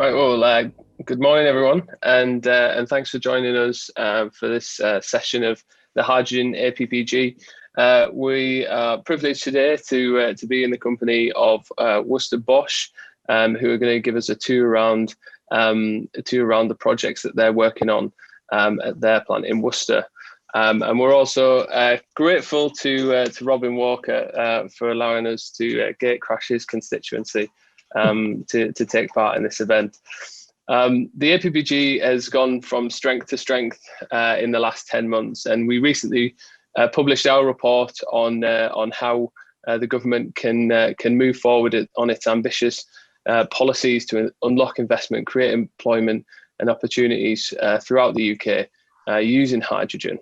Right, well, good morning, everyone, and thanks for joining us for this session of the Hydrogen APPG. We are privileged today to be in the company of Worcester Bosch, who are going to give us a tour around the projects that they're working on at their plant in Worcester. And we're also grateful to Robin Walker for allowing us to gate crash his constituency to take part in this event. The APPG has gone from strength to strength in the last 10 months, and we recently published our report on how the government can move forward on its ambitious policies to unlock investment, create employment and opportunities throughout the UK using hydrogen.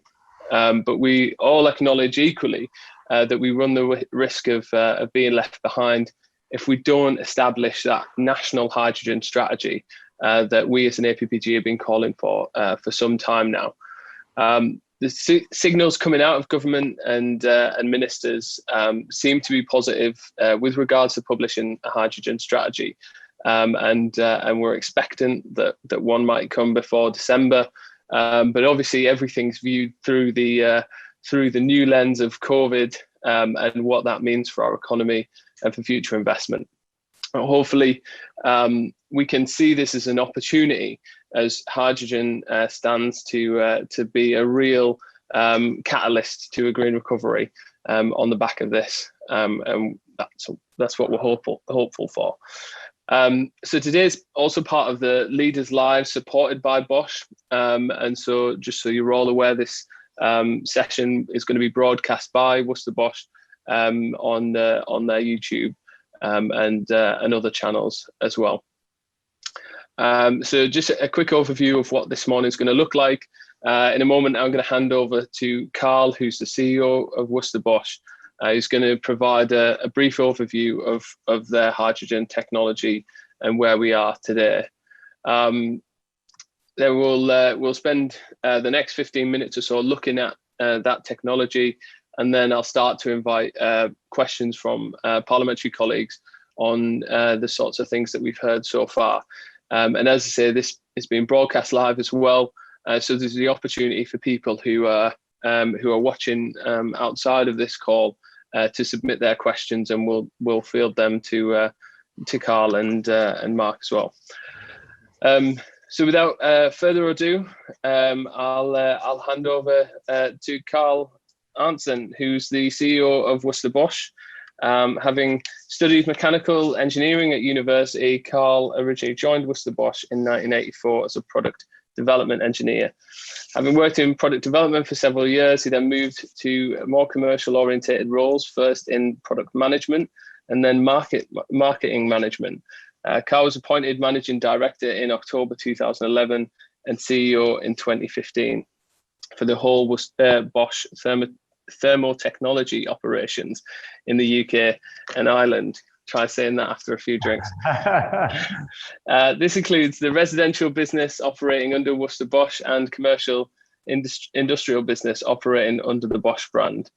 But we all acknowledge equally that we run the risk of being left behind if we don't establish that national hydrogen strategy that we as an APPG have been calling for some time now. The signals coming out of government and ministers seem to be positive with regards to publishing a hydrogen strategy, and we're expectant that one might come before December. But obviously everything's viewed through the new lens of COVID and what that means for our economy and for future investment. Hopefully, we can see this as an opportunity as hydrogen stands to be a real catalyst to a green recovery on the back of this, and that's what we're hopeful for. So today's also part of the Leaders Live supported by Bosch, and so just so you're all aware, this session is going to be broadcast by Worcester Bosch on their YouTube and other channels as well. So just a quick overview of what this morning is going to look like. In a moment, I'm going to hand over to Carl, who's the CEO of Worcester Bosch. He's going to provide a brief overview of their hydrogen technology and where we are today. Then we'll spend the next 15 minutes or so looking at that technology, and then I'll start to invite questions from parliamentary colleagues on the sorts of things that we've heard so far. And as I say, this is being broadcast live as well, so there's the opportunity for people who are watching outside of this call to submit their questions, and we'll field them to Carl and Mark as well. So without further ado, I'll hand over to Carl Arntzen, who's the CEO of Worcester Bosch. Having studied mechanical engineering at university, Carl originally joined Worcester Bosch in 1984 as a product development engineer. Having worked in product development for several years, he then moved to more commercial orientated roles, first in product management and then marketing management. Carl was appointed managing director in October 2011 and CEO in 2015 for the whole Bosch thermotechnology operations in the UK and Ireland. Try saying that after a few drinks. This includes the residential business operating under Worcester Bosch and commercial industrial business operating under the Bosch brand.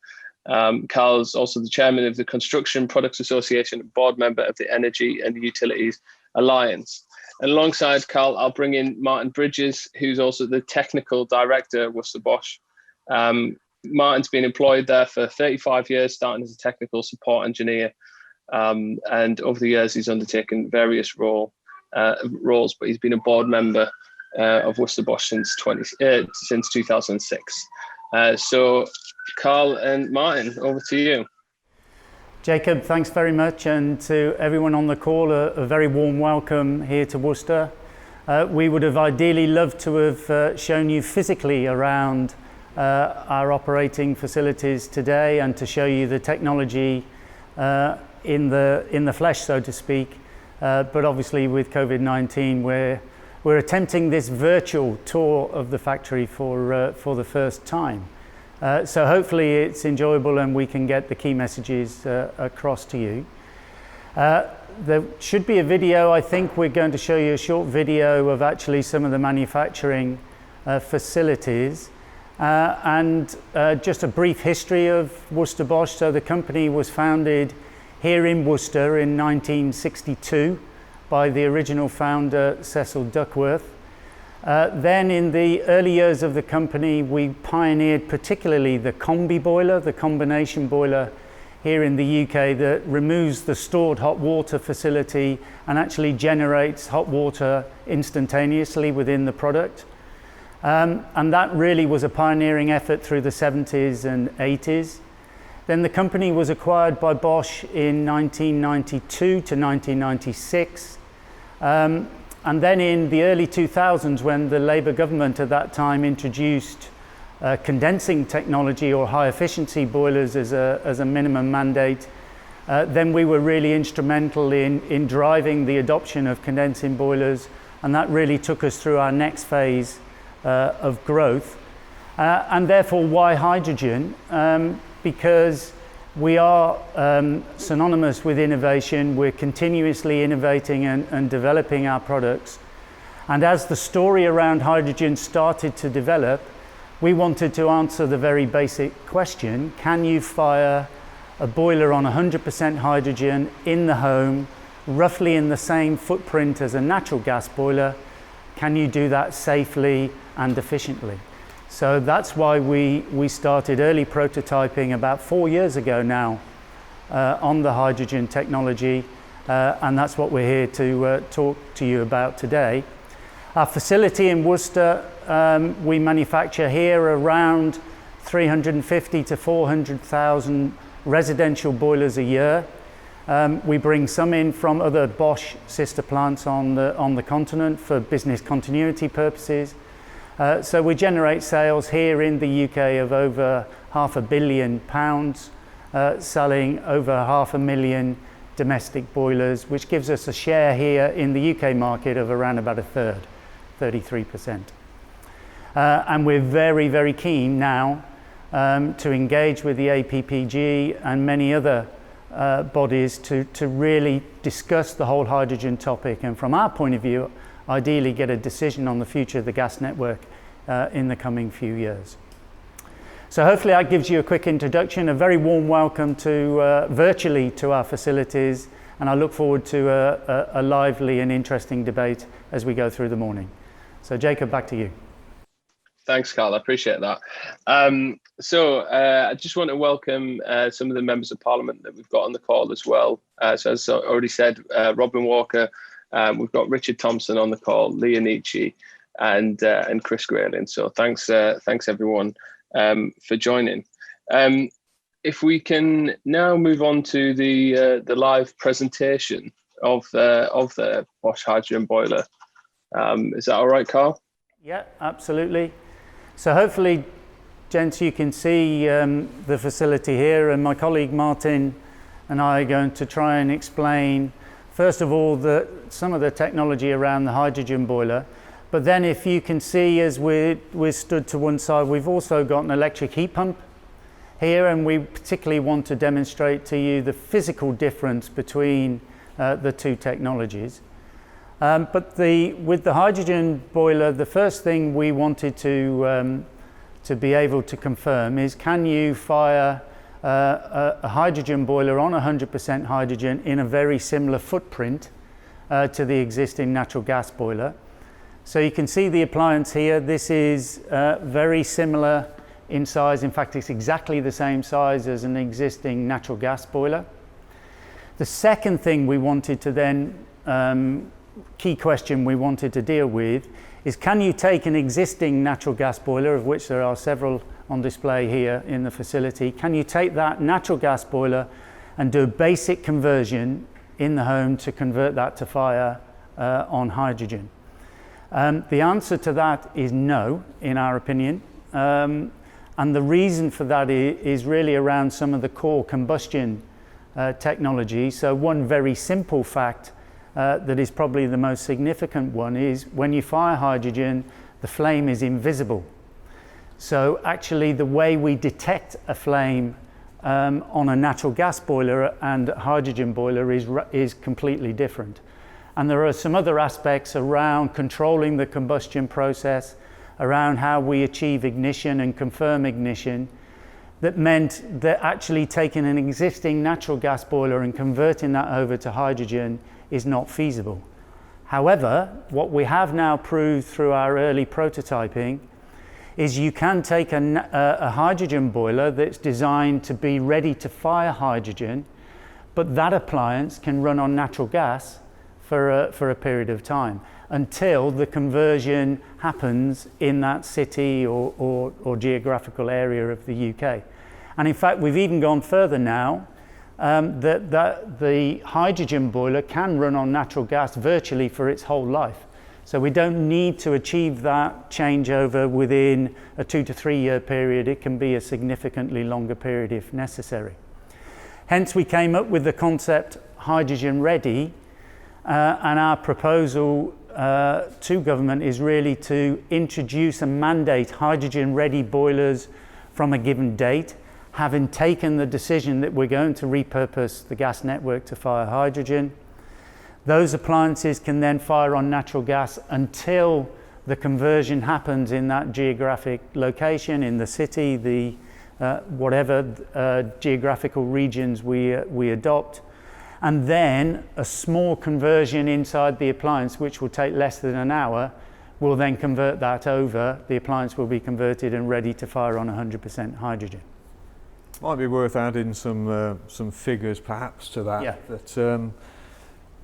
Carl's also the chairman of the Construction Products Association and board member of the Energy and Utilities Alliance. And alongside Carl, I'll bring in Martin Bridges, who's also the technical director of Worcester Bosch. Martin's been employed there for 35 years, starting as a technical support engineer. And over the years, he's undertaken various roles, but he's been a board member of Worcester Bosch since 2006. So Carl and Martin, over to you. Jacob, thanks very much, and to everyone on the call, a very warm welcome here to Worcester. We would have ideally loved to have shown you physically around our operating facilities today and to show you the technology in the flesh, so to speak, but obviously with COVID-19 we're attempting this virtual tour of the factory for the first time. So hopefully it's enjoyable and we can get the key messages across to you. There should be a video. I think we're going to show you a short video of actually some of the manufacturing facilities. And just a brief history of Worcester Bosch. So the company was founded here in Worcester in 1962 by the original founder, Cecil Duckworth. Then in the early years of the company, we pioneered particularly the combi boiler, the combination boiler here in the UK that removes the stored hot water facility and actually generates hot water instantaneously within the product. And that really was a pioneering effort through the 70s and 80s. Then the company was acquired by Bosch in 1992 to 1996. And then in the early 2000s, when the Labour government at that time introduced condensing technology or high efficiency boilers as a minimum mandate, then we were really instrumental in driving the adoption of condensing boilers, and that really took us through our next phase of growth. And therefore, why hydrogen? Because we are synonymous with innovation. We're continuously innovating and developing our products. And as the story around hydrogen started to develop, we wanted to answer the very basic question: can you fire a boiler on 100% hydrogen in the home, roughly in the same footprint as a natural gas boiler? Can you do that safely and efficiently? So that's why we started early prototyping about 4 years ago now on the hydrogen technology, and that's what we're here to talk to you about today. Our facility in Worcester, we manufacture here around 350 to 400,000 residential boilers a year. We bring some in from other Bosch sister plants on the continent for business continuity purposes. So we generate sales here in the UK of over £500 million, selling over 500,000 domestic boilers, which gives us a share here in the UK market of around about a third, 33%. And we're very, very keen now to engage with the APPG and many other bodies to really discuss the whole hydrogen topic, and from our point of view, ideally get a decision on the future of the gas network in the coming few years. So hopefully that gives you a quick introduction, a very warm welcome to virtually to our facilities, and I look forward to a lively and interesting debate as we go through the morning. So Jacob, back to you. Thanks, Carl. I appreciate that. I just want to welcome some of the members of Parliament that we've got on the call as well. So as I already said, Robin Walker, we've got Richard Thompson on the call, Leah Nietzsche, and Chris Grayling. So thanks everyone for joining. If we can now move on to the live presentation of the Bosch hydrogen boiler. Is that all right, Carl? Yeah, absolutely. So hopefully, gents, you can see the facility here, and my colleague Martin and I are going to try and explain, first of all, some of the technology around the hydrogen boiler. But then if you can see, as we're stood to one side, we've also got an electric heat pump here, and we particularly want to demonstrate to you the physical difference between the two technologies. But with the hydrogen boiler, the first thing we wanted to be able to confirm is, can you fire a hydrogen boiler on 100% hydrogen in a very similar footprint to the existing natural gas boiler? So you can see the appliance here. This is very similar in size. In fact, it's exactly the same size as an existing natural gas boiler. The second thing we wanted to then key question we wanted to deal with is, can you take an existing natural gas boiler, of which there are several on display here in the facility, can you take that natural gas boiler and do a basic conversion in the home to convert that to fire on hydrogen? The answer to that is no, in our opinion. And the reason for that is really around some of the core combustion technology. So one very simple fact that is probably the most significant one is, when you fire hydrogen, the flame is invisible. So actually the way we detect a flame on a natural gas boiler and a hydrogen boiler is completely different. And there are some other aspects around controlling the combustion process, around how we achieve ignition and confirm ignition, that meant that actually taking an existing natural gas boiler and converting that over to hydrogen is not feasible. However, what we have now proved through our early prototyping is you can take a hydrogen boiler that's designed to be ready to fire hydrogen, but that appliance can run on natural gas for a period of time until the conversion happens in that city or geographical area of the UK. And in fact, we've even gone further now, that the hydrogen boiler can run on natural gas virtually for its whole life. So we don't need to achieve that changeover within a 2 to 3 year period. It can be a significantly longer period if necessary. Hence we came up with the concept hydrogen ready, and our proposal to government is really to introduce and mandate hydrogen ready boilers from a given date, having taken the decision that we're going to repurpose the gas network to fire hydrogen. Those appliances can then fire on natural gas until the conversion happens in that geographic location, in the city, the whatever geographical regions we adopt. And then a small conversion inside the appliance, which will take less than an hour, will then convert that over. The appliance will be converted and ready to fire on 100% hydrogen. Might be worth adding some figures perhaps to that. Yeah. That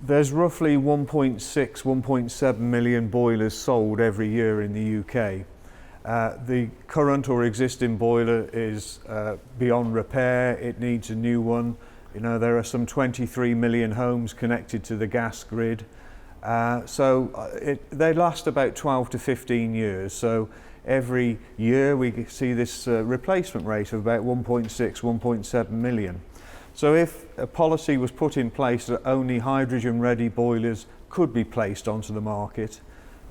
there's roughly 1.7 million boilers sold every year in the UK. The current or existing boiler is beyond repair. It needs a new one. You know, there are some 23 million homes connected to the gas grid. They last about 12 to 15 years. So every year we see this replacement rate of about 1.6, 1.7 million. So if a policy was put in place that only hydrogen-ready boilers could be placed onto the market,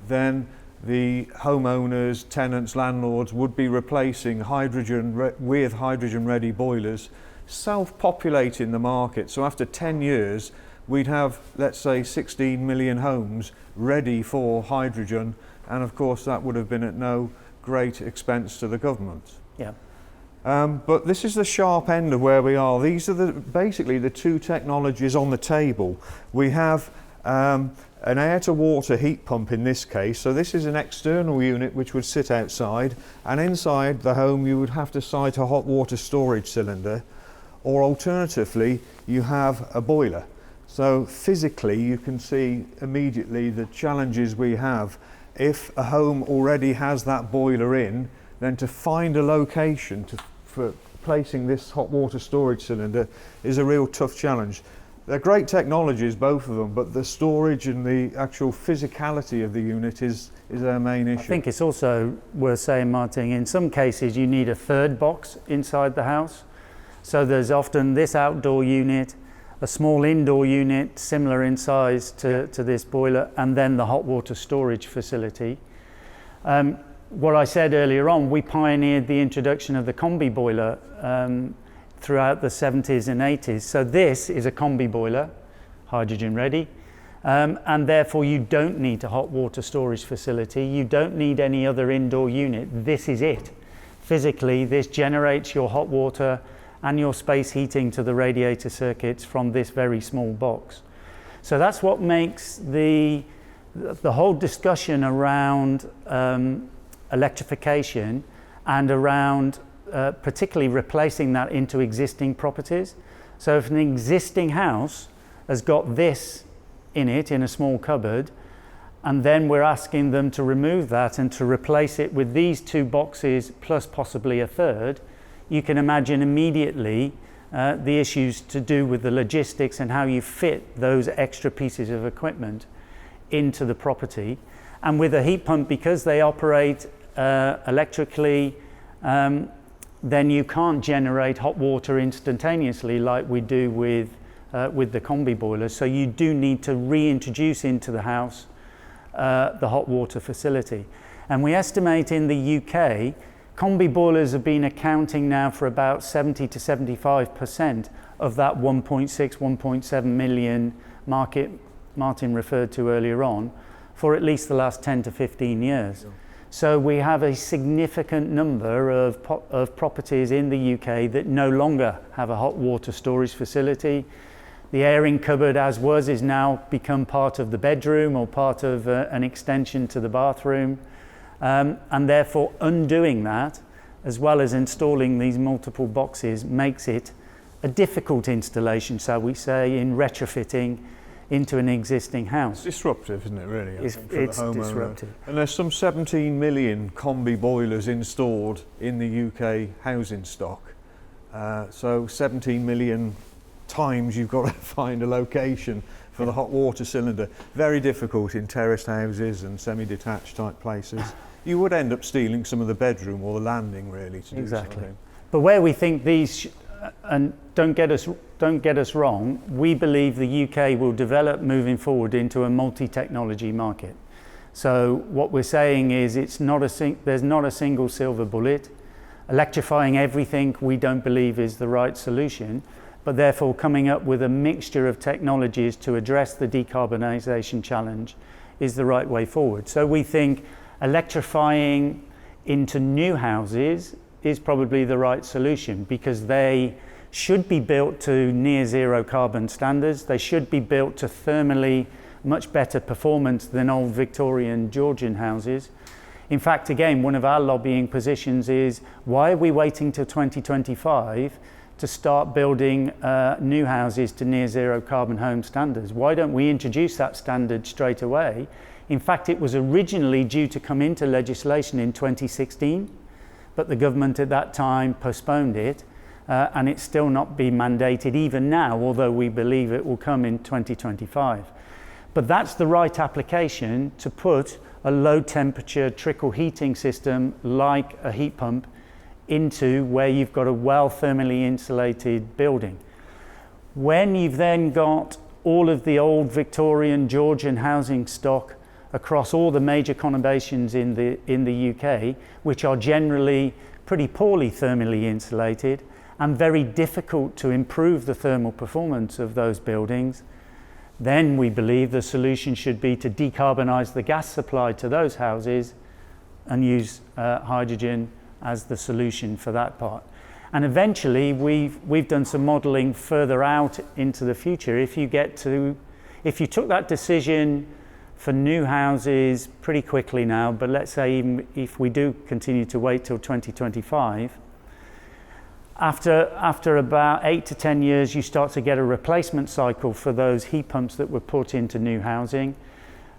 then the homeowners, tenants, landlords would be replacing with hydrogen-ready boilers, self-populating the market. So after 10 years, we'd have, let's say, 16 million homes ready for hydrogen, and of course that would have been at no great expense to the government. Yeah. But this is the sharp end of where we are. These are basically the two technologies on the table. We have an air to water heat pump in this case. So this is an external unit which would sit outside, and inside the home you would have to site a hot water storage cylinder, or alternatively you have a boiler. So physically you can see immediately the challenges we have. If a home already has that boiler in, then to find a location for placing this hot water storage cylinder is a real tough challenge. They're great technologies, both of them, but the storage and the actual physicality of the unit is our main issue. I think it's also worth saying, Martin, in some cases you need a third box inside the house. So there's often this outdoor unit, a small indoor unit similar in size to this boiler, and then the hot water storage facility. What I said earlier on, we pioneered the introduction of the combi boiler throughout the 70s and 80s. So this is a combi boiler, hydrogen ready, and therefore you don't need a hot water storage facility. You don't need any other indoor unit. This is it. Physically, this generates your hot water and your space heating to the radiator circuits from this very small box. So that's what makes the whole discussion around electrification and around particularly replacing that into existing properties. So if an existing house has got this in it in a small cupboard, and then we're asking them to remove that and to replace it with these two boxes plus possibly a third, you can imagine immediately the issues to do with the logistics and how you fit those extra pieces of equipment into the property. And with a heat pump, because they operate electrically, then you can't generate hot water instantaneously like we do with the combi boilers. So you do need to reintroduce into the house the hot water facility. And we estimate in the UK, combi boilers have been accounting now for about 70 to 75% of that 1.6, 1.7 million market Martin referred to earlier on for at least the last 10 to 15 years. Yeah. So we have a significant number of properties in the UK that no longer have a hot water storage facility. The airing cupboard as was is now become part of the bedroom or part of an extension to the bathroom. And therefore undoing that, as well as installing these multiple boxes, makes it a difficult installation, shall we say, in retrofitting into an existing house. It's disruptive, isn't it, really? It's disruptive. And there's some 17 million combi boilers installed in the UK housing stock. So 17 million times you've got to find a location for the hot water cylinder. Very difficult in terraced houses and semi-detached type places. You would end up stealing some of the bedroom or the landing, really, to do something. But where we think these, and don't get us wrong, we believe the UK will develop moving forward into a multi-technology market. So what we're saying is there's not a single silver bullet. Electrifying everything we don't believe is the right solution, but therefore coming up with a mixture of technologies to address the decarbonisation challenge is the right way forward. So we think electrifying into new houses is probably the right solution, because they should be built to near zero carbon standards. They should be built to thermally much better performance than old Victorian Georgian houses. In fact, again, one of our lobbying positions is, why are we waiting till 2025 to start building new houses to near zero carbon home standards? Why don't we introduce that standard straight away? In fact, it was originally due to come into legislation in 2016, but the government at that time postponed it, and it's still not been mandated even now, although we believe it will come in 2025. But that's the right application to put a low temperature trickle heating system like a heat pump into where you've got a well thermally insulated building. When you've then got all of the old Victorian Georgian housing stock across all the major conurbations in the UK, which are generally pretty poorly thermally insulated and very difficult to improve the thermal performance of those buildings, then we believe the solution should be to decarbonise the gas supply to those houses and use hydrogen as the solution for that part. And eventually we've done some modelling further out into the future. If you took that decision for new houses pretty quickly now, but let's say even if we do continue to wait till 2025, after about 8 to 10 years, you start to get a replacement cycle for those heat pumps that were put into new housing.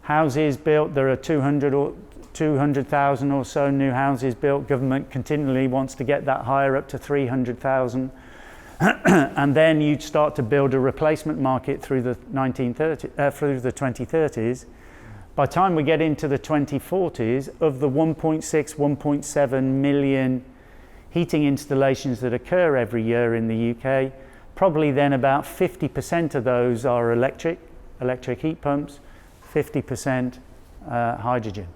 Houses built, there are 200,000 or so new houses built. Government continually wants to get that higher, up to 300,000. And then you'd start to build a replacement market through the 2030s. By the time we get into the 2040s, of the 1.6, 1.7 million heating installations that occur every year in the UK, probably then about 50% of those are electric heat pumps, 50% hydrogen.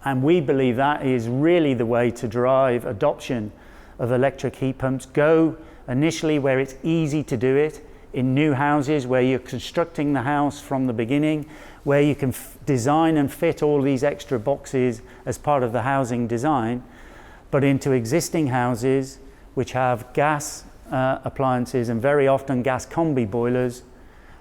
And we believe that is really the way to drive adoption of electric heat pumps. Go initially where it's easy to do it, in new houses where you're constructing the house from the beginning, where you can design and fit all these extra boxes as part of the housing design, but into existing houses which have gas appliances and very often gas combi boilers.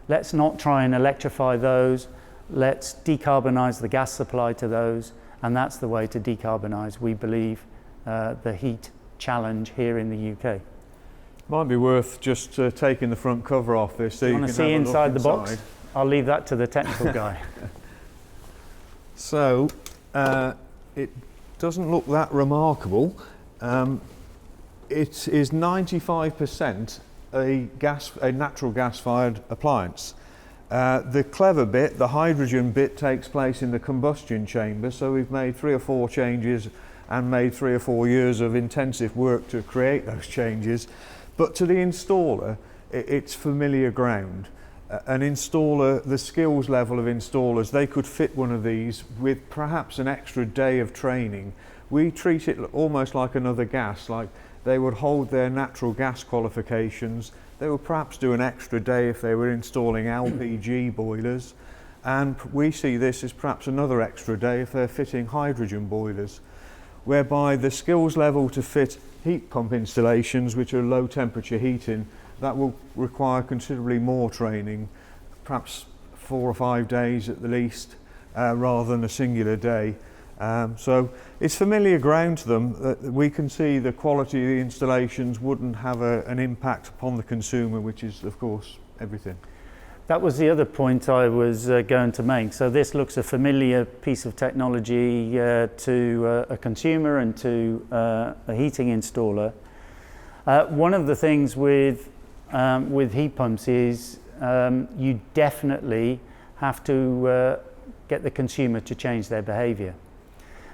Let's not try and electrify those. Let's decarbonise the gas supply to those, and that's the way to decarbonise, we believe, the heat challenge here in the UK. Might be worth just taking the front cover off this so you want can to see inside the box? Inside. I'll leave that to the technical guy. So it doesn't look that remarkable. It is 95% a natural gas-fired appliance. The clever bit, the hydrogen bit, takes place in the combustion chamber, so we've made 3 or 4 changes and made 3 or 4 years of intensive work to create those changes. But to the installer, it's familiar ground. An installer, the skills level of installers, they could fit one of these with perhaps an extra day of training. We treat it almost like another gas, like they would hold their natural gas qualifications. They would perhaps do an extra day if they were installing LPG boilers. And we see this as perhaps another extra day if they're fitting hydrogen boilers, whereby the skills level to fit heat pump installations, which are low temperature heating, that will require considerably more training, perhaps 4 or 5 days at the least, rather than a singular day. So it's familiar ground to them that we can see the quality of the installations wouldn't have an impact upon the consumer, which is of course everything. That was the other point I was going to make. So this looks a familiar piece of technology to a consumer and to a heating installer. One of the things with heat pumps is you definitely have to get the consumer to change their behaviour.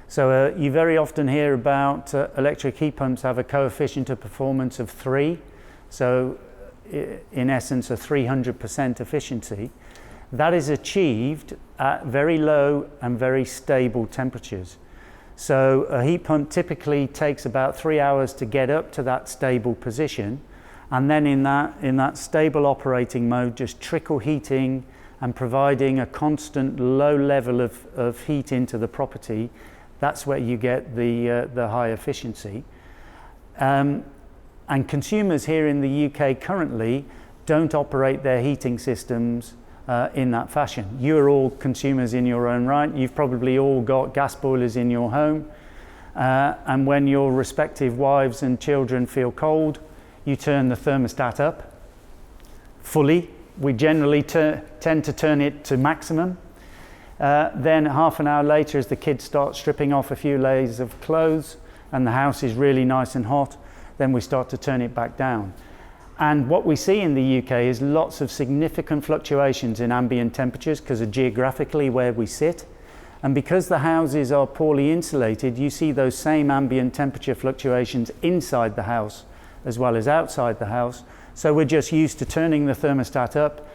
So you very often hear about electric heat pumps have a coefficient of performance of 3. So in essence, a 300% efficiency. That is achieved at very low and very stable temperatures. So a heat pump typically takes about 3 hours to get up to that stable position, and then in that stable operating mode, just trickle heating and providing a constant low level of heat into the property. That's where you get the high efficiency. And consumers here in the UK currently don't operate their heating systems in that fashion. You are all consumers in your own right. You've probably all got gas boilers in your home. And when your respective wives and children feel cold, you turn the thermostat up fully. We generally tend to turn it to maximum. Then half an hour later, as the kids start stripping off a few layers of clothes and the house is really nice and hot, then we start to turn it back down. And what we see in the UK is lots of significant fluctuations in ambient temperatures because of geographically where we sit. And because the houses are poorly insulated, you see those same ambient temperature fluctuations inside the house as well as outside the house. So we're just used to turning the thermostat up,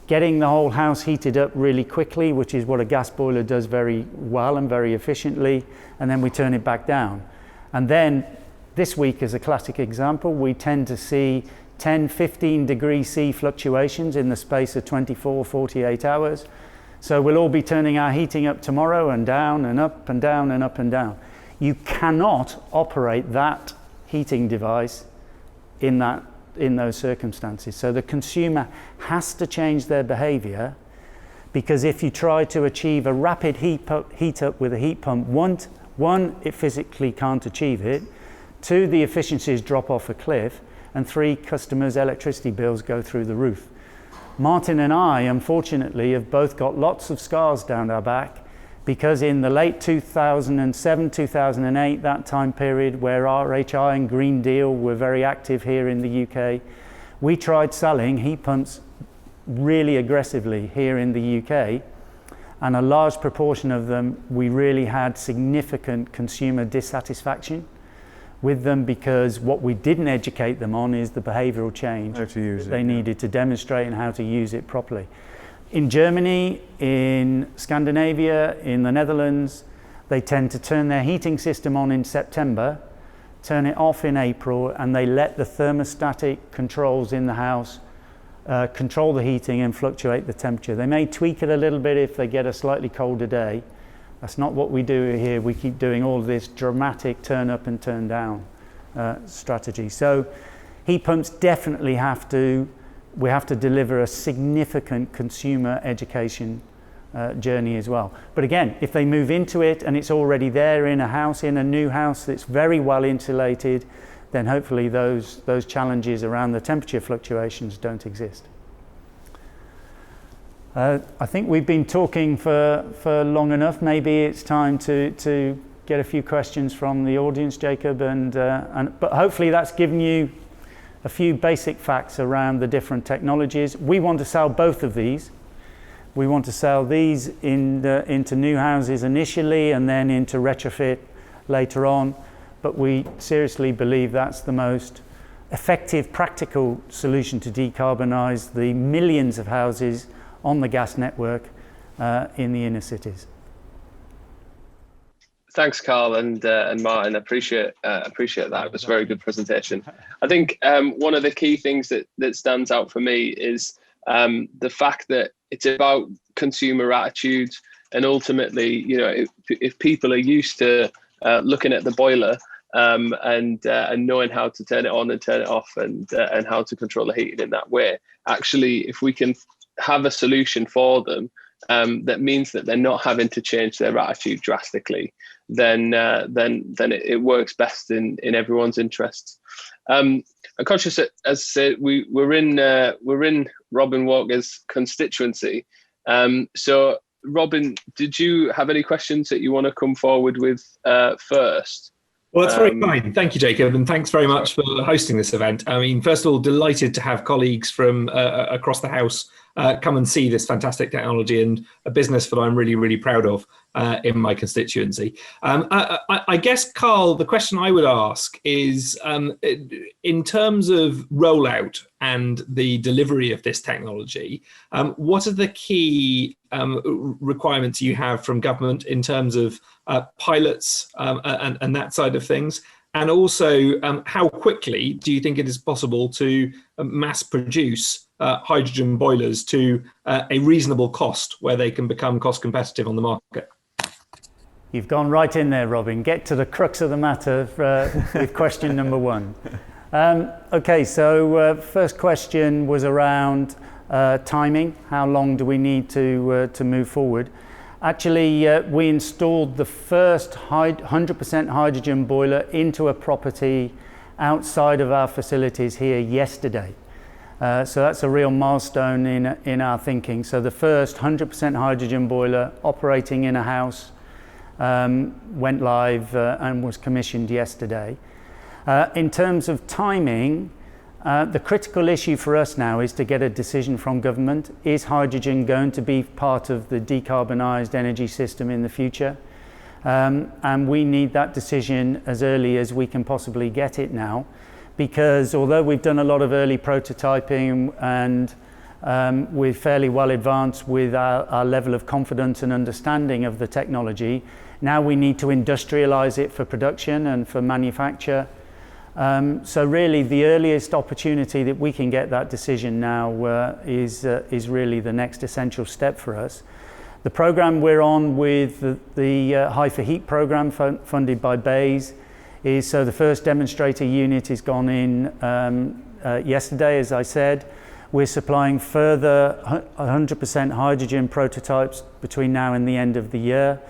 getting the whole house heated up really quickly, which is what a gas boiler does very well and very efficiently, and then we turn it back down. And then this week, as a classic example, we tend to see 10, 15 degrees C fluctuations in the space of 24, 48 hours. So we'll all be turning our heating up tomorrow and down and up and down and up and down. You cannot operate that heating device in those circumstances. So the consumer has to change their behaviour, because if you try to achieve a rapid heat up with a heat pump, one, it physically can't achieve it. 2, the efficiencies drop off a cliff. And 3, customers' electricity bills go through the roof. Martin and I, unfortunately, have both got lots of scars down our back, because in the late 2007, 2008, that time period where RHI and Green Deal were very active here in the UK, we tried selling heat pumps really aggressively here in the UK, and a large proportion of them, we really had significant consumer dissatisfaction with them, because what we didn't educate them on is the behavioural change they needed to demonstrate and how to use it properly. In Germany, in Scandinavia, in the Netherlands, they tend to turn their heating system on in September, turn it off in April, and they let the thermostatic controls in the house control the heating and fluctuate the temperature. They may tweak it a little bit if they get a slightly colder day. That's not what we do here. We keep doing all this dramatic turn up and turn down strategy. So heat pumps definitely we have to deliver a significant consumer education journey as well. But again, if they move into it and it's already there in a new house that's very well insulated, then hopefully those challenges around the temperature fluctuations don't exist. I think we've been talking for long enough. Maybe it's time to get a few questions from the audience, Jacob, but hopefully that's given you a few basic facts around the different technologies. We want to sell both of these. We want to sell these into new houses initially and then into retrofit later on, but we seriously believe that's the most effective, practical solution to decarbonise the millions of houses on the gas network in the inner cities. Thanks, Carl and Martin. Appreciate that. It was a very good presentation. I think one of the key things that stands out for me is the fact that it's about consumer attitudes, and ultimately, if people are used to looking at the boiler and knowing how to turn it on and turn it off, and how to control the heating in that way. Actually, if we can have a solution for them, that means that they're not having to change their attitude drastically, then it works best in everyone's interests. I'm conscious that, as I said, we're in Robin Walker's constituency. So Robin, did you have any questions that you want to come forward with first? Well, that's very kind. Thank you, Jacob, and thanks very much for hosting this event. I mean, first of all, delighted to have colleagues from across the House come and see this fantastic technology and a business that I'm really, really proud of in my constituency. I guess, Carl, the question I would ask is, in terms of rollout and the delivery of this technology, what are the key requirements you have from government in terms of pilots and that side of things? And also, how quickly do you think it is possible to mass produce hydrogen boilers to a reasonable cost where they can become cost competitive on the market? You've gone right in there, Robin. Get to the crux of the matter with question number one. Okay, so first question was around timing. How long do we need to move forward? Actually, we installed the first 100% hydrogen boiler into a property outside of our facilities here yesterday. So that's a real milestone in our thinking. So the first 100% hydrogen boiler operating in a house went live and was commissioned yesterday. In terms of timing, the critical issue for us now is to get a decision from government. Is hydrogen going to be part of the decarbonised energy system in the future? And we need that decision as early as we can possibly get it now, because although we've done a lot of early prototyping and we're fairly well advanced with our level of confidence and understanding of the technology, now we need to industrialise it for production and for manufacture. So really the earliest opportunity that we can get that decision now is really the next essential step for us. The program we're on with the High for Heat program funded by BEIS is, so the first demonstrator unit is gone in yesterday, as I said. We're supplying further 100% hydrogen prototypes between now and the end of the year.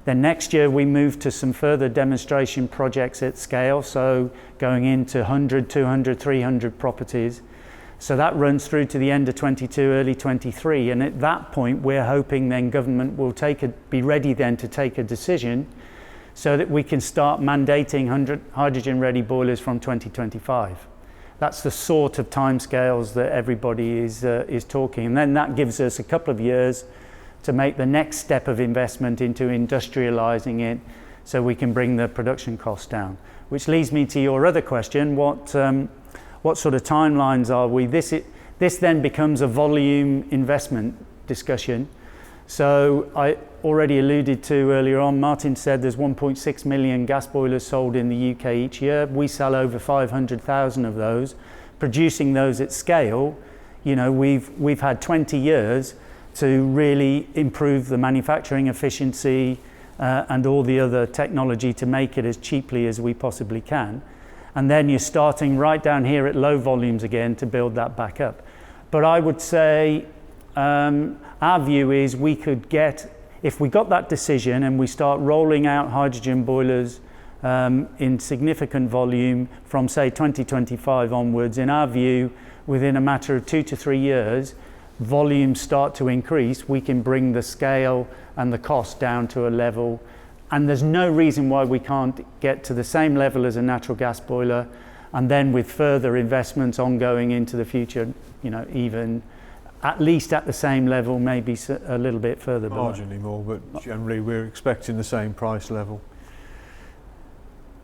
Then next year we move to some further demonstration projects at scale, so going into 100, 200, 300 properties. So that runs through to the end of 22, early 23, and at that point we're hoping then government will be ready then to take a decision so that we can start mandating 100 hydrogen-ready boilers from 2025. That's the sort of timescales that everybody is talking, and then that gives us a couple of years to make the next step of investment into industrializing it so we can bring the production costs down. Which leads me to your other question, what sort of timelines are we? This then becomes a volume investment discussion. So I already alluded to earlier on, Martin said there's 1.6 million gas boilers sold in the UK each year. We sell over 500,000 of those. Producing those at scale, you know, we've had 20 years to really improve the manufacturing efficiency and all the other technology to make it as cheaply as we possibly can. And then you're starting right down here at low volumes again to build that back up. But I would say our view is we could get, if we got that decision and we start rolling out hydrogen boilers in significant volume from say 2025 onwards, in our view, within a matter of 2 to 3 years, volumes start to increase, we can bring the scale and the cost down to a level, and there's no reason why we can't get to the same level as a natural gas boiler, and then with further investments ongoing into the future, you know, even at least at the same level, maybe a little bit further below. Marginally more, but generally we're expecting the same price level.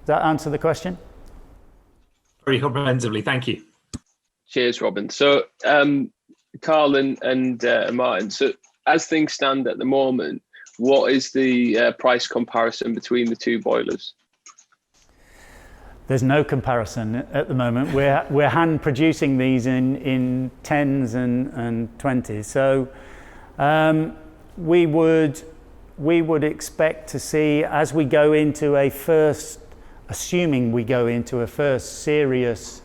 Does that answer the question? Very comprehensively, thank you. Cheers, Robin. So Carl and Martin, so as things stand at the moment, what is the price comparison between the two boilers? There's no comparison at the moment. We're hand producing these in 10s and 20s. So we would expect to see, as we go into a first assuming we go into a first serious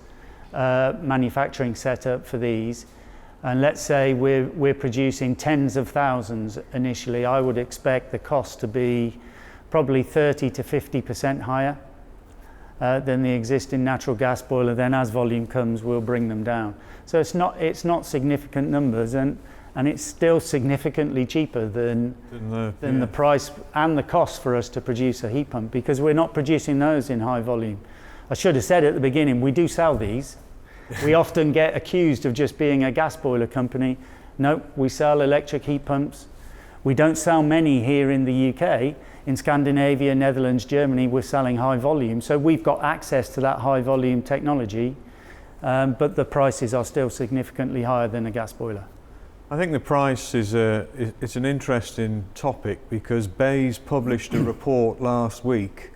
manufacturing setup for these, and let's say we're producing tens of thousands initially, I would expect the cost to be probably 30 to 50% higher than the existing natural gas boiler. Then as volume comes, we'll bring them down. So it's not significant numbers, and it's still significantly cheaper than the price and the cost for us to produce a heat pump, because we're not producing those in high volume. I should have said at the beginning, we do sell these. We often get accused of just being a gas boiler company. No, we sell electric heat pumps. We don't sell many here in the UK. In Scandinavia, Netherlands, Germany, we're selling high volume. So we've got access to that high volume technology, but the prices are still significantly higher than a gas boiler. I think the price is it's an interesting topic, because BEIS published a report last week,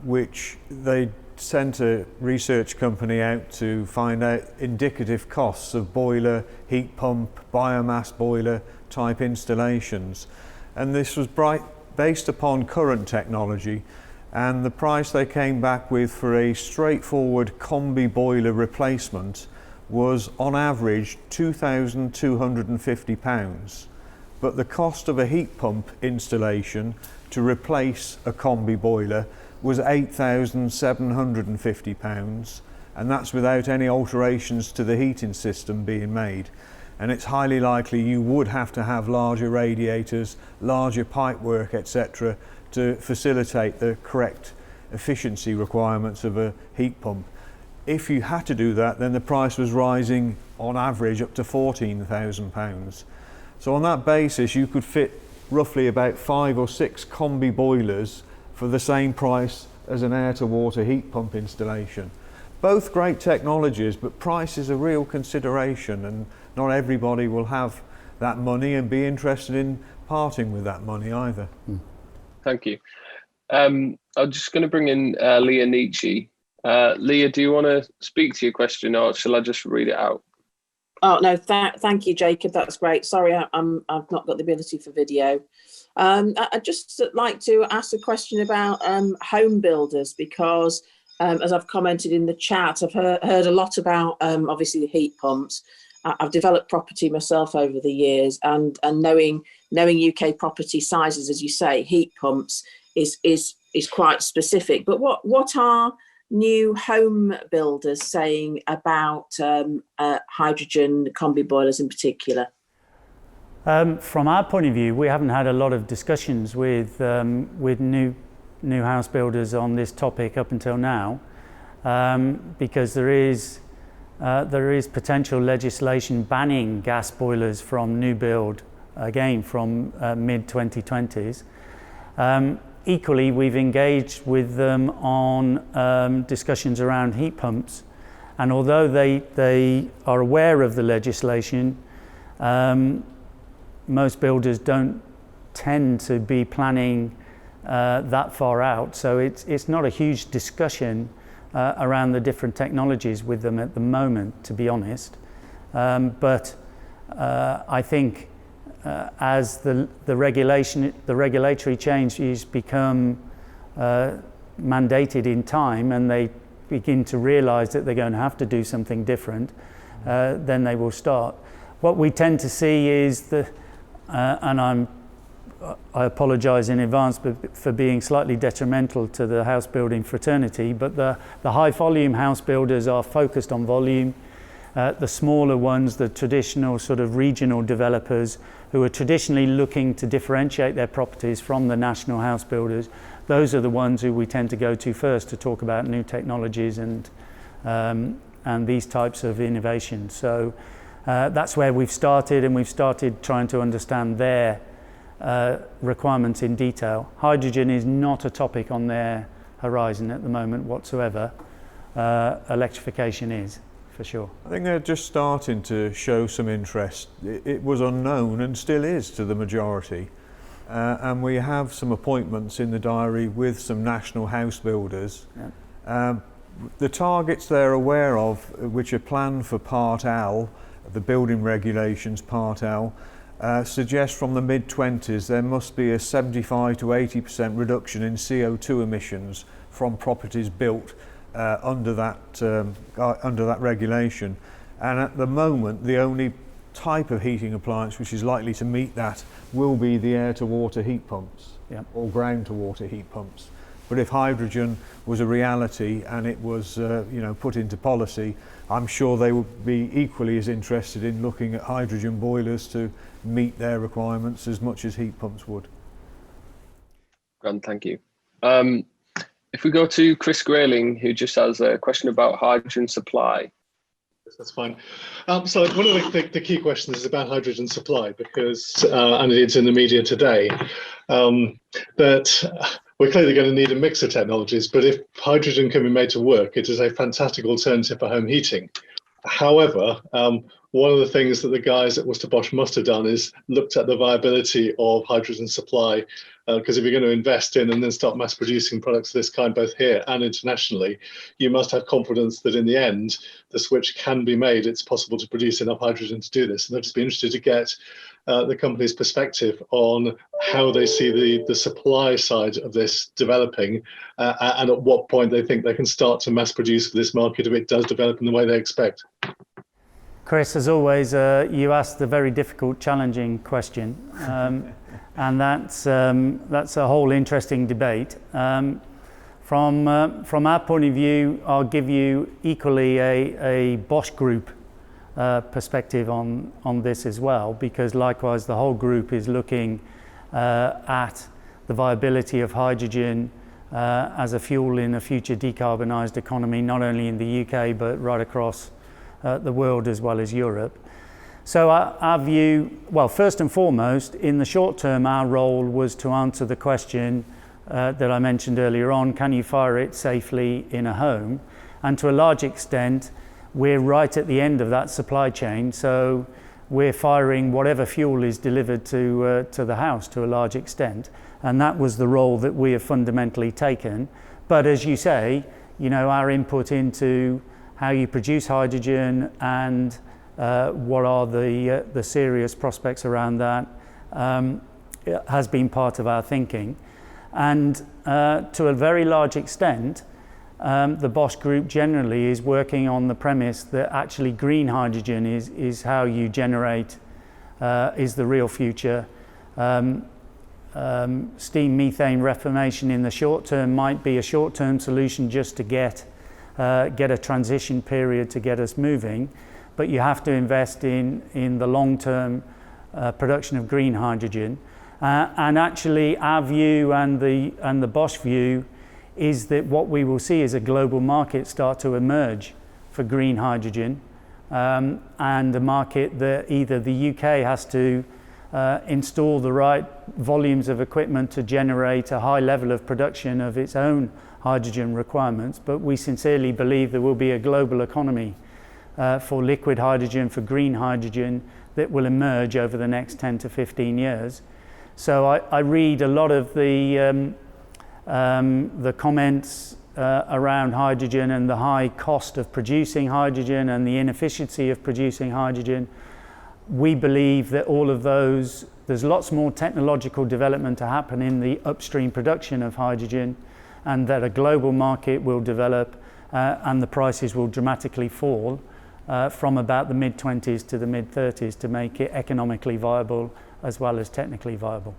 which they sent a research company out to find out indicative costs of boiler, heat pump, biomass boiler type installations. And this was based upon current technology, and the price they came back with for a straightforward combi boiler replacement was on average £2,250. But the cost of a heat pump installation to replace a combi boiler was £8,750, and that's without any alterations to the heating system being made. And it's highly likely you would have to have larger radiators, larger pipework, etc., to facilitate the correct efficiency requirements of a heat pump. If you had to do that, then the price was rising on average up to £14,000. So on that basis, you could fit roughly about 5 or 6 combi boilers for the same price as an air-to-water heat pump installation. Both great technologies, but price is a real consideration, and not everybody will have that money and be interested in parting with that money either. Thank you. I'm just going to bring in Leah Nietzsche. Leah, do you want to speak to your question, or shall I just read it out? Oh, no, thank you, Jacob. That's great. Sorry, I've not got the ability for video. I'd just like to ask a question about home builders, because as I've commented in the chat, I've heard a lot about obviously the heat pumps. I've developed property myself over the years, and knowing UK property sizes, as you say, heat pumps is quite specific. But what are new home builders saying about hydrogen combi boilers in particular? From our point of view, we haven't had a lot of discussions with new house builders on this topic up until now, because there is potential legislation banning gas boilers from new build, again from mid-2020s. Equally, we've engaged with them on discussions around heat pumps, and although they are aware of the legislation, most builders don't tend to be planning that far out, so it's not a huge discussion around the different technologies with them at the moment, to be honest. But I think as the regulatory changes become mandated in time, and they begin to realise that they're going to have to do something different, then they will start. What we tend to see is and I apologise in advance for being slightly detrimental to the house building fraternity, but the high volume house builders are focused on volume. The smaller ones, the traditional sort of regional developers who are traditionally looking to differentiate their properties from the national house builders, those are the ones who we tend to go to first to talk about new technologies and these types of innovations. So that's where we've started, and we've started trying to understand their requirements in detail. Hydrogen is not a topic on their horizon at the moment whatsoever. Electrification is, for sure. I think they're just starting to show some interest. It was unknown and still is to the majority. And we have some appointments in the diary with some national house builders. Yeah. The targets they're aware of, which are planned for Part L, the building regulations Part L, suggests from the mid-20s there must be a 75 to 80% reduction in CO2 emissions from properties built under that regulation. And at the moment, the only type of heating appliance which is likely to meet that will be the air-to-water heat pumps, or ground-to-water heat pumps. But if hydrogen was a reality and it was put into policy, I'm sure they would be equally as interested in looking at hydrogen boilers to meet their requirements as much as heat pumps would. Grand, thank you. If we go to Chris Grayling, who just has a question about hydrogen supply. That's fine. So one of the key questions is about hydrogen supply, because, and it's in the media today, that we're clearly going to need a mix of technologies, but if hydrogen can be made to work, it is a fantastic alternative for home heating. However, one of the things that the guys at Worcester Bosch must have done is looked at the viability of hydrogen supply, because if you're going to invest in and then start mass producing products of this kind, both here and internationally, you must have confidence that in the end, the switch can be made. It's possible to produce enough hydrogen to do this. And I'd just be interested to get the company's perspective on how they see the supply side of this developing, and at what point they think they can start to mass produce for this market if it does develop in the way they expect. Chris, as always, you asked a very difficult, challenging question, and that's a whole interesting debate. From our point of view, I'll give you equally a Bosch Group perspective on this as well, because likewise the whole group is looking at the viability of hydrogen as a fuel in a future decarbonised economy, not only in the UK but right across the world as well as Europe. So our view, well, first and foremost, in the short term, our role was to answer the question that I mentioned earlier on: can you fire it safely in a home? And to a large extent, we're right at the end of that supply chain, so we're firing whatever fuel is delivered to the house to a large extent, and that was the role that we have fundamentally taken. But as you say, our input into how you produce hydrogen and what are the serious prospects around that has been part of our thinking. And to a very large extent, the Bosch Group generally is working on the premise that actually green hydrogen is how you generate, is the real future. Steam methane reformation in the short term might be a short-term solution just to get a transition period to get us moving, but you have to invest in the long-term production of green hydrogen. And actually our view and the Bosch view is that what we will see is a global market start to emerge for green hydrogen, and a market that either the UK has to install the right volumes of equipment to generate a high level of production of its own hydrogen requirements, but we sincerely believe there will be a global economy for liquid hydrogen, for green hydrogen, that will emerge over the next 10 to 15 years. So I read a lot of the comments around hydrogen and the high cost of producing hydrogen and the inefficiency of producing hydrogen. We believe that all of those, there's lots more technological development to happen in the upstream production of hydrogen, and that a global market will develop and the prices will dramatically fall from about the mid-20s to the mid-30s to make it economically viable as well as technically viable.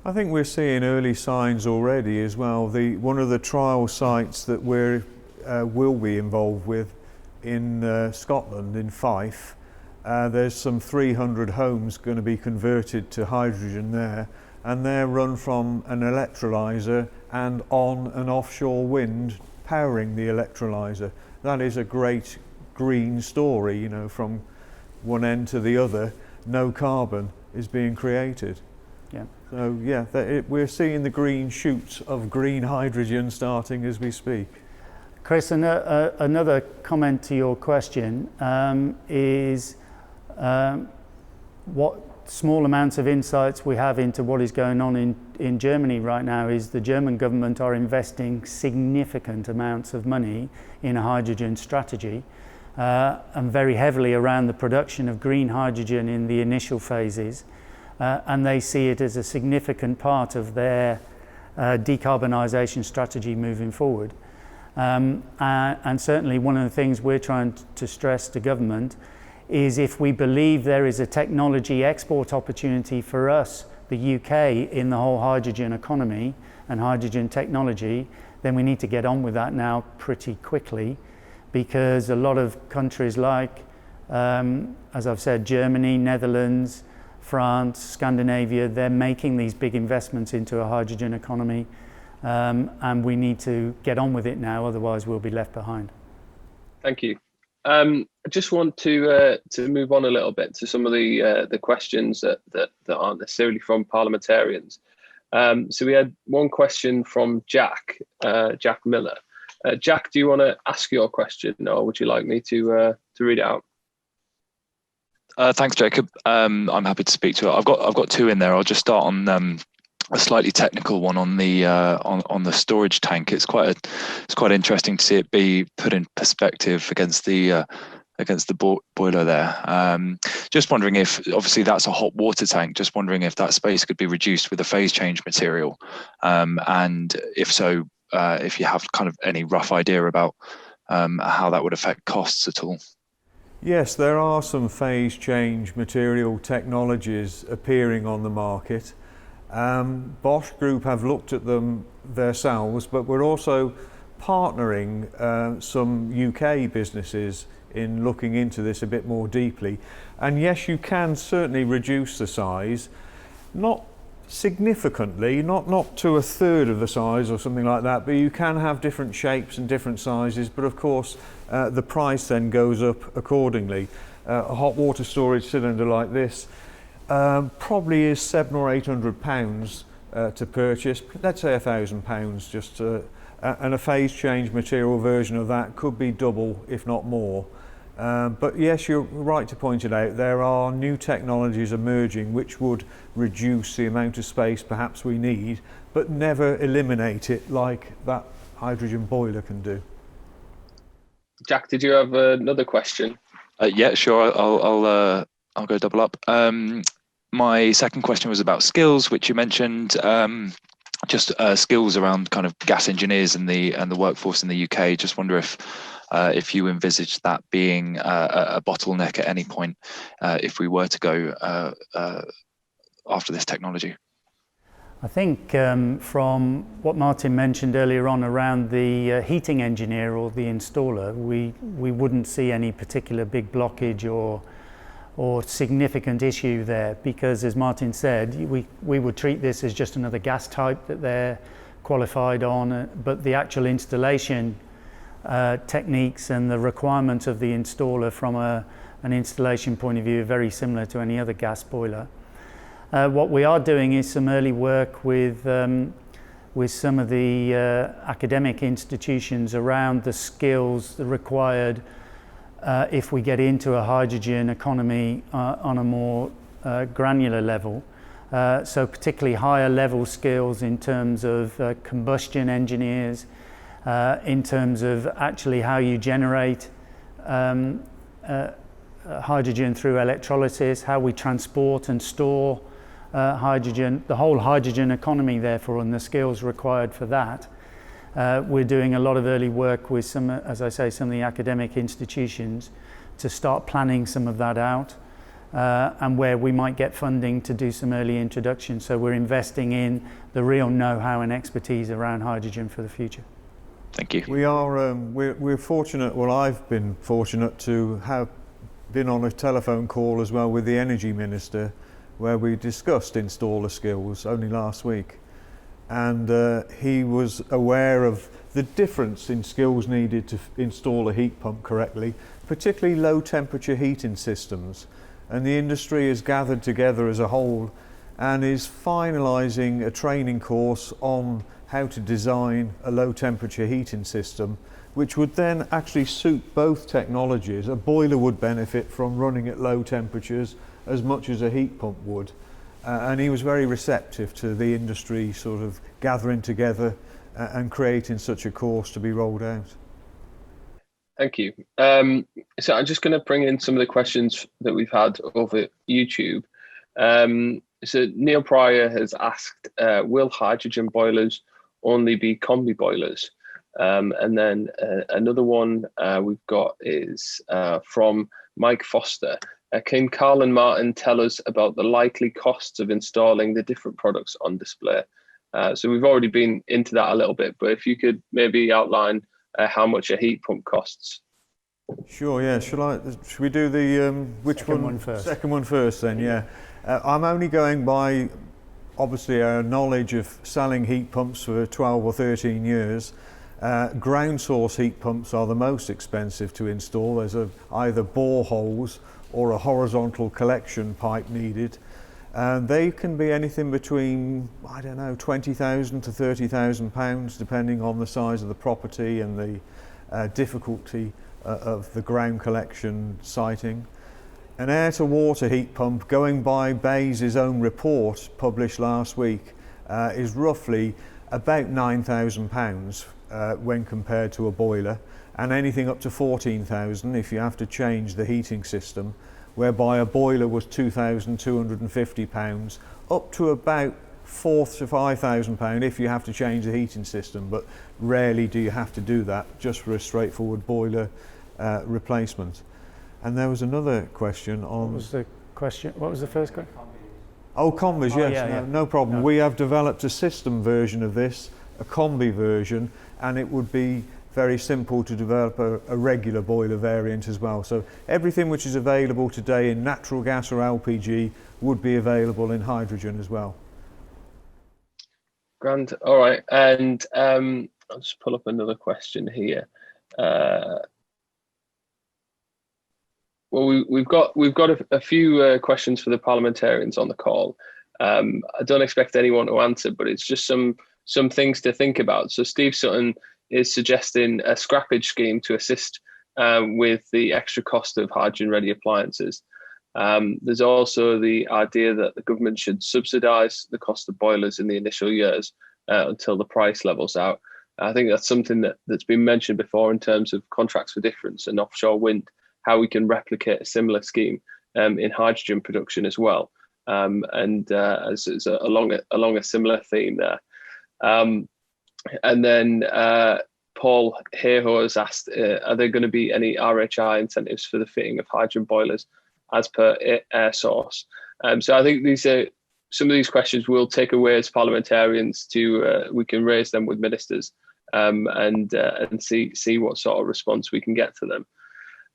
I think we're seeing early signs already as well. One of the trial sites that will be involved with in Scotland, in Fife, there's some 300 homes going to be converted to hydrogen there, and they're run from an electrolyser and on an offshore wind powering the electrolyser. That is a great green story, from one end to the other, no carbon is being created. Yeah. So yeah, we're seeing the green shoots of green hydrogen starting as we speak. Chris, another comment to your question is what small amounts of insights we have into what is going on in Germany right now is the German government are investing significant amounts of money in a hydrogen strategy, and very heavily around the production of green hydrogen in the initial phases. and they see it as a significant part of their decarbonisation strategy moving forward. And certainly one of the things we're trying to stress to government is if we believe there is a technology export opportunity for us, the UK, in the whole hydrogen economy and hydrogen technology, then we need to get on with that now pretty quickly, because a lot of countries like, as I've said, Germany, Netherlands, France, Scandinavia, they're making these big investments into a hydrogen economy, and we need to get on with it now, otherwise we'll be left behind. Thank you. I just want to move on a little bit to some of the questions that aren't necessarily from parliamentarians. So we had one question from Jack Miller. Jack, do you want to ask your question, or would you like me to read it out? Thanks, Jacob. I'm happy to speak to it. I've got two in there. I'll just start on a slightly technical one on the storage tank. It's quite interesting to see it be put in perspective against the boiler there. Just wondering if, obviously that's a hot water tank, just wondering if that space could be reduced with a phase change material, and if so, if you have kind of any rough idea about how that would affect costs at all. Yes, there are some phase change material technologies appearing on the market. Bosch Group have looked at them themselves, but we're also partnering some UK businesses in looking into this a bit more deeply. And yes, you can certainly reduce the size, not significantly, not to a third of the size or something like that, but you can have different shapes and different sizes, but of course the price then goes up accordingly. A hot water storage cylinder like this probably is £700 or £800 to purchase, let's say £1,000 just to, and a phase change material version of that could be double if not more. But yes, you're right to point it out, there are new technologies emerging which would reduce the amount of space perhaps we need, but never eliminate it like that hydrogen boiler can do. Jack, did you have another question? Yeah, sure. I'll go double up. My second question was about skills, which you mentioned. Just skills around kind of gas engineers and the workforce in the UK. Just wonder if you envisage that being a bottleneck at any point if we were to go after this technology. I think from what Martin mentioned earlier on around the heating engineer or the installer, we wouldn't see any particular big blockage or significant issue there, because as Martin said, we would treat this as just another gas type that they're qualified on, but the actual installation techniques and the requirements of the installer from an installation point of view are very similar to any other gas boiler. What we are doing is some early work with some of the academic institutions around the skills required if we get into a hydrogen economy on a more granular level. So particularly higher level skills in terms of combustion engineers, in terms of actually how you generate hydrogen through electrolysis, how we transport and store hydrogen, the whole hydrogen economy therefore, and the skills required for that. We're doing a lot of early work with some, as I say, some of the academic institutions to start planning some of that out, and where we might get funding to do some early introduction. So we're investing in the real know-how and expertise around hydrogen for the future. Thank you. We are we're fortunate, well I've been fortunate to have been on a telephone call as well with the Energy Minister where we discussed installer skills only last week, and he was aware of the difference in skills needed to install a heat pump correctly, particularly low temperature heating systems, and the industry has gathered together as a whole and is finalising a training course on how to design a low temperature heating system which would then actually suit both technologies. A boiler would benefit from running at low temperatures as much as a heat pump would, and he was very receptive to the industry sort of gathering together and creating such a course to be rolled out. Thank you. So I'm just going to bring in some of the questions that we've had over YouTube. So Neil Pryor has asked, will hydrogen boilers only be combi boilers? And then another one we've got is from Mike Foster. Can Carl and Martin tell us about the likely costs of installing the different products on display? So we've already been into that a little bit, but if you could maybe outline how much a heat pump costs. Sure, yeah. Should we do the which one first? Second one first then, yeah. I'm only going by obviously our knowledge of selling heat pumps for 12 or 13 years. Ground source heat pumps are the most expensive to install. There's either boreholes or a horizontal collection pipe needed. They can be anything between, I don't know, £20,000 to £30,000 depending on the size of the property and the difficulty of the ground collection siting. An air to water heat pump, going by Bayes' own report published last week, is roughly about £9,000 when compared to a boiler, and anything up to £14,000 if you have to change the heating system, whereby a boiler was £2,250, up to about £4,000 to £5,000 if you have to change the heating system, but rarely do you have to do that just for a straightforward boiler replacement. And there was another question on... What was the question? What was the first question? Oh, combis, yes, yeah. No problem. No. We have developed a system version of this, a combi version, and it would be very simple to develop a regular boiler variant as well. So everything which is available today in natural gas or LPG would be available in hydrogen as well. Grand. All right. And I'll just pull up another question here. Well, we've got a few questions for the parliamentarians on the call. I don't expect anyone to answer, but it's just some things to think about. So Steve Sutton is suggesting a scrappage scheme to assist with the extra cost of hydrogen-ready appliances. There's also the idea that the government should subsidise the cost of boilers in the initial years until the price levels out. I think that's something that's been mentioned before in terms of contracts for difference and offshore wind, how we can replicate a similar scheme in hydrogen production as well, along a similar theme there. And then Paul Hayho has asked, are there going to be any RHI incentives for the fitting of hydrogen boilers as per air source? So I think some of these questions we'll take away as parliamentarians we can raise them with ministers and see what sort of response we can get to them.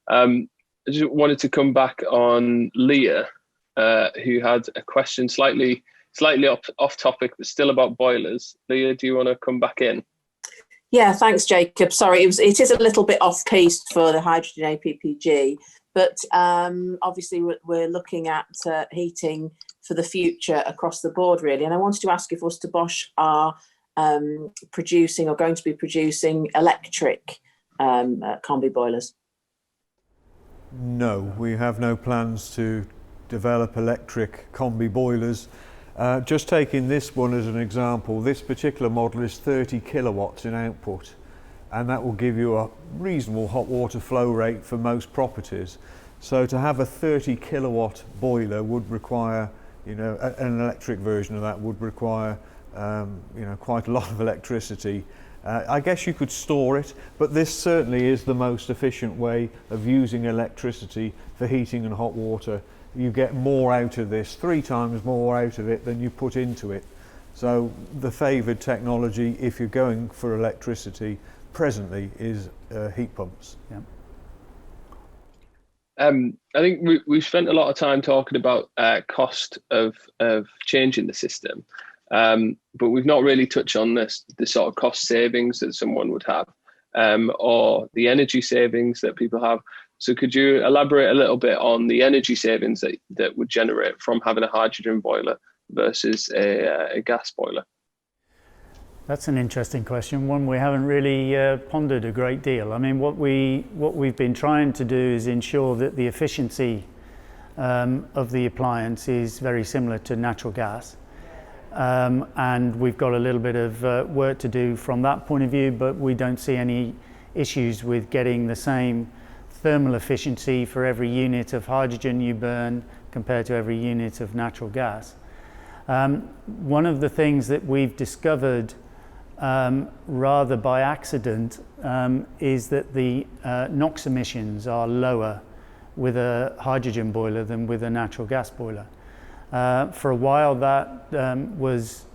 I just wanted to come back on Leah, who had a question slightly off topic, but still about boilers. Leah, do you want to come back in? Yeah, thanks, Jacob. Sorry, it is a little bit off piste for the hydrogen APPG, but obviously we're looking at heating for the future across the board, really. And I wanted to ask if Worcester Bosch are producing or going to be producing electric combi boilers. No, we have no plans to develop electric combi boilers. Just taking this one as an example, this particular model is 30 kilowatts in output, and that will give you a reasonable hot water flow rate for most properties. So to have a 30 kilowatt boiler would require, an electric version of that would require, quite a lot of electricity. I guess you could store it, but this certainly is the most efficient way of using electricity for heating and hot water. You get more out of this, 3 times more out of it than you put into it. So the favoured technology, if you're going for electricity presently, is heat pumps. Yeah. I think we've spent a lot of time talking about cost of changing the system. But we've not really touched on the sort of cost savings that someone would have, or the energy savings that people have. So could you elaborate a little bit on the energy savings that would generate from having a hydrogen boiler versus a gas boiler? That's an interesting question, one we haven't really pondered a great deal. I mean, what we've been trying to do is ensure that the efficiency of the appliance is very similar to natural gas. And we've got a little bit of work to do from that point of view, but we don't see any issues with getting the same thermal efficiency for every unit of hydrogen you burn compared to every unit of natural gas. One of the things that we've discovered rather by accident is that the Nox emissions are lower with a hydrogen boiler than with a natural gas boiler. For a while that was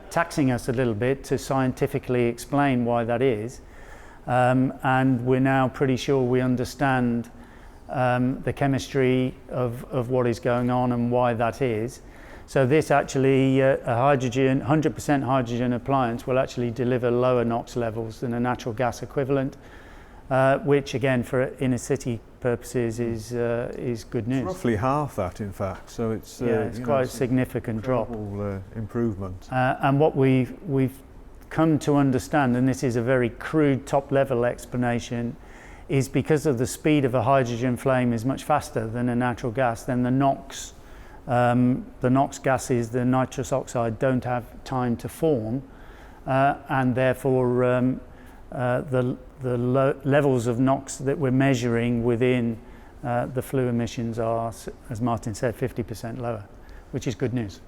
taxing us a little bit to scientifically explain why that is, and we're now pretty sure we understand the chemistry of what is going on and why that is. So this actually, a 100% hydrogen appliance will actually deliver lower NOx levels than a natural gas equivalent, which again for inner city purposes is good news. It's roughly half that, in fact. So it's it's quite a significant drop. Improvement. And what we've come to understand, and this is a very crude top-level explanation, is because of the speed of a hydrogen flame is much faster than a natural gas, then the NOx gases, the nitrous oxide, don't have time to form, and therefore the levels of NOx that we're measuring within the flue emissions are, as Martin said, 50% lower, which is good news.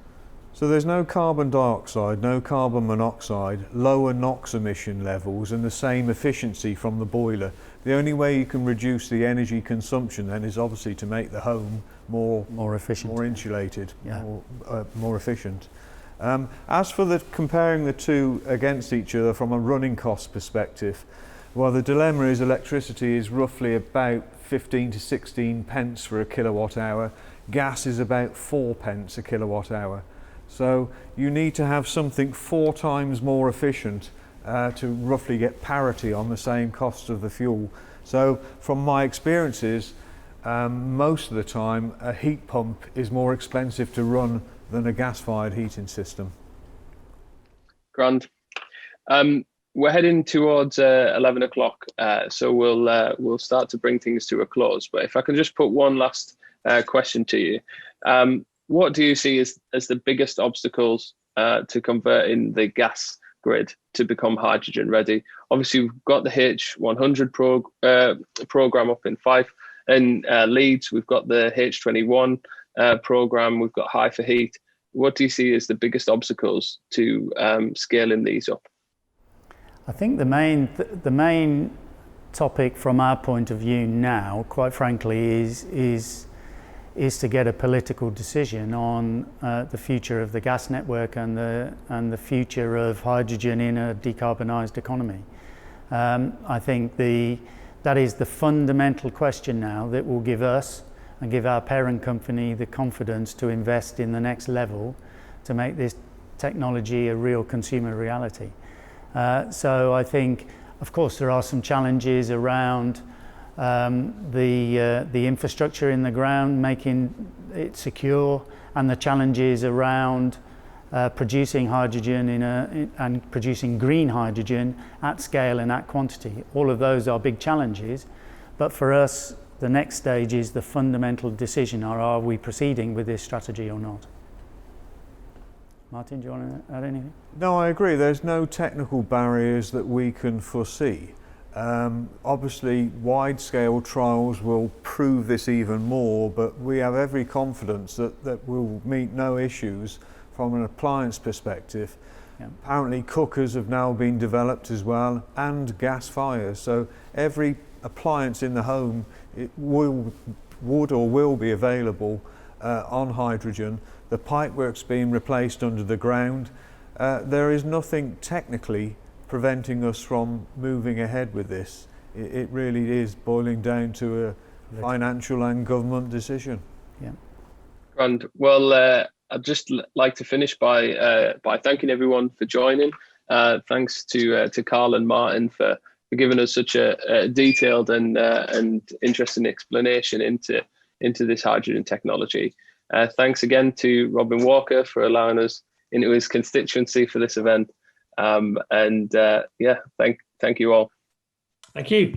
So there's no carbon dioxide, no carbon monoxide, lower NOx emission levels, and the same efficiency from the boiler. The only way you can reduce the energy consumption then is obviously to make the home more efficient, more insulated, more efficient. As for comparing the two against each other from a running cost perspective, well, the dilemma is electricity is roughly about 15 to 16 pence for a kilowatt hour. Gas is about 4 pence a kilowatt hour. So you need to have something 4 times more efficient to roughly get parity on the same cost of the fuel. So from my experiences, most of the time a heat pump is more expensive to run than a gas-fired heating system. Grand. We're heading towards 11 o'clock, so we'll start to bring things to a close. But if I can just put one last question to you. What do you see as the biggest obstacles to converting the gas grid to become hydrogen ready? Obviously, we've got the H100 program up in Fife and Leeds. We've got the H21 program. We've got High for Heat. What do you see as the biggest obstacles to scaling these up? I think the main topic from our point of view now, quite frankly, is to get a political decision on the future of the gas network and the future of hydrogen in a decarbonised economy. I think that is the fundamental question now that will give us and give our parent company the confidence to invest in the next level to make this technology a real consumer reality. So I think, of course, there are some challenges around the infrastructure in the ground, making it secure, and the challenges around producing hydrogen and producing green hydrogen at scale and at quantity. All of those are big challenges, but for us, the next stage is the fundamental decision: are we proceeding with this strategy or not? Martin, do you want to add anything? No, I agree. There's no technical barriers that we can foresee. Obviously, wide-scale trials will prove this even more, but we have every confidence that we'll meet no issues from an appliance perspective. Yeah. Apparently, cookers have now been developed as well, and gas fires. So every appliance in the home would or will be available on hydrogen. The pipework's being replaced under the ground. There is nothing technically preventing us from moving ahead with this. It really is boiling down to a financial and government decision. Yeah. Grand. Well, I'd just like to finish by thanking everyone for joining. Thanks to Carl and Martin for giving us such a detailed and interesting explanation into this hydrogen technology. Thanks again to Robin Walker for allowing us into his constituency for this event. Thank you all. Thank you.